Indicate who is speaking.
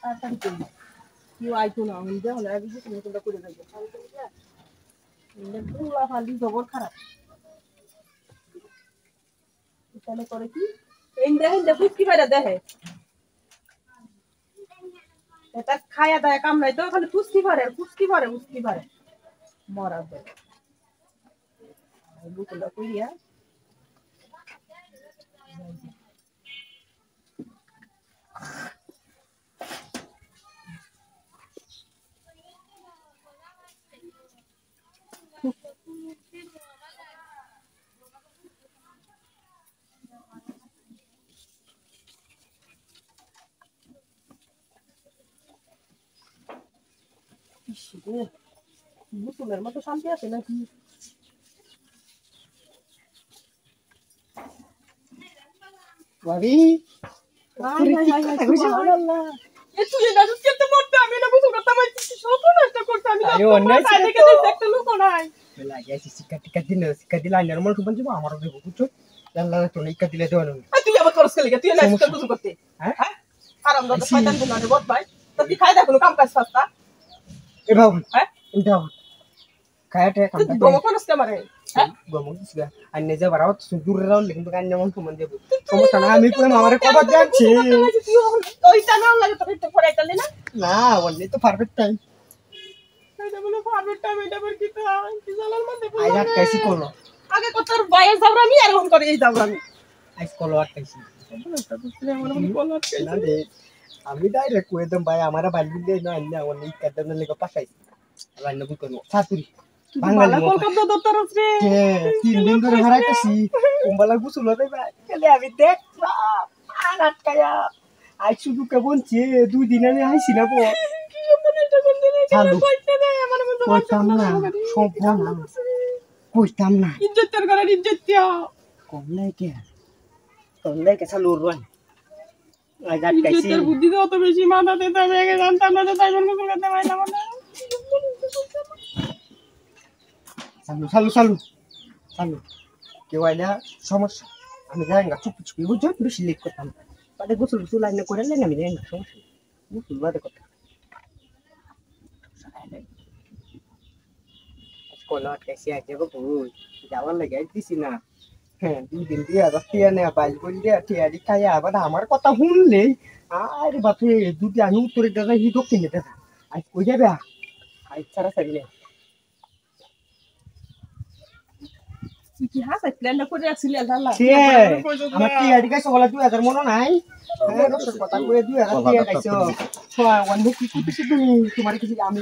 Speaker 1: তাড়াতাড়ি করি কেউ আইতো না হইলে হলে আমি যে তুমি তোমরা করে যাবো পুরা খালি জবর খারাপ তাহলে করে কি এই দেখেন দেখুন কি বাইরে দেখে এটা খায়া দায় কাম নাই তো খালি ফুসকি পারে মরা দেয় বুতলা কইয়া বুতুলের মতো শান্তি আছে নাকি
Speaker 2: ভাবি
Speaker 1: সুবহানাল্লাহ এ তুই না করতে মরতে আমি না বুঝু করতে আমি সব নষ্ট করতে আমি
Speaker 2: আরে অন্যায় ছিল
Speaker 1: সাইডে
Speaker 2: তো।
Speaker 1: গেলে একটা লোক নাই
Speaker 2: লাগিয়েছি শিক্ষা দিলে আইনের মন সুবন যাব আমারও দেব বুঝছো আল্লাহ তো শিক্ষা দিলে দেওয়া না
Speaker 1: তুই আবার করছ কেলে তুই না বুঝু করতে
Speaker 2: হ্যাঁ
Speaker 1: হ্যাঁ আরাম দাদা শয়তান গুনারে বট ভাই তো তুই খাই দেখো কাম কাজ করতা
Speaker 2: এ বাবু
Speaker 1: হ্যাঁ
Speaker 2: এটা খায়াতে কাম
Speaker 1: তুই গম কোনস কে মারে হ্যাঁ
Speaker 2: গমন দিছিস আইনে যে বারাও সুদূর রাও কিন্তু আইনে মন সুবন দেব সমস্যা না আমি পুরো আমারে কবার যাচ্ছি
Speaker 1: ওইটা না লাগে তো একটু পরে আইতালে না
Speaker 2: না বললি তো পারফেক্ট টাইম
Speaker 1: এটা বলে ফারবেট টাইম এটা বল কি কি জালার মধ্যে
Speaker 2: আই রাত কাইছি করলো
Speaker 1: আগে কত বাইরে যাওরামি আর এখন করে এই যাওরামি
Speaker 2: আইস করলো আর কাইছি
Speaker 1: না
Speaker 2: না রে আমি ডাইরেক্ট কই দম ভাই আমারে বালি দিয়ে না আইনা ওই কাদনে লেগে পাঠাইছি রান্না বুক করব ছাতুরি বাঙালি মত
Speaker 1: কলকাতা দত্তর আছে
Speaker 2: হ্যাঁ 3 দিন ধরে হারাইতেছি কুম্বালা গুছুলো দে ভাই খালি আমি দেখলাম আনাত কায়া আই শুধু কেমন যে 2 দিন আমি আইছি না পো
Speaker 1: কি মনে তো কোন দিন
Speaker 2: চালু
Speaker 1: কইতে দে আমার মতো
Speaker 2: কইতাম না সব না কইতাম না
Speaker 1: ইজ্জতের করে ইজ্জত দিয়া
Speaker 2: কম নাই কে চালু রন আই যাত কাইছি
Speaker 1: ইজ্জতের বুদ্ধি তো অত বেশি মাথা দিতে আমি আগে জানতাম না যে তাই মন মুখ করতে পাই না মানে
Speaker 2: চালু কেউ আইলা সমস্যা আমি যাই না চুপি বুঝছো বেশি লেট করতাম বাদে গোসল লাইনে করে লেন আমি যাই না সমস্যা গোসল বাদে কথা কলা কেসি আইছে গো ভুল যাওয়ার লাগে দিছি না হ্যাঁ 2 দিন দিয়ে আবার টিয়ানে বাইল করে দিয়ে টিয়ারি খাইয়া আবার আমার কথা শুনলেই আরে বাপরে দুটি আমি উত্তরে দাদা হি দক্ষিণে দাদা আজ কই যাবে আজ সারা সারিলে
Speaker 1: কি হাসা প্ল্যান করে আসছিল আল্লাহ
Speaker 2: আমার টিয়ারি কাছে বলা 2000 মনে নাই হ্যাঁ দশ কথা কই 2000 টিয়া কাছে ওয়ান কি কিছু তুমি তোমার কিছু আমি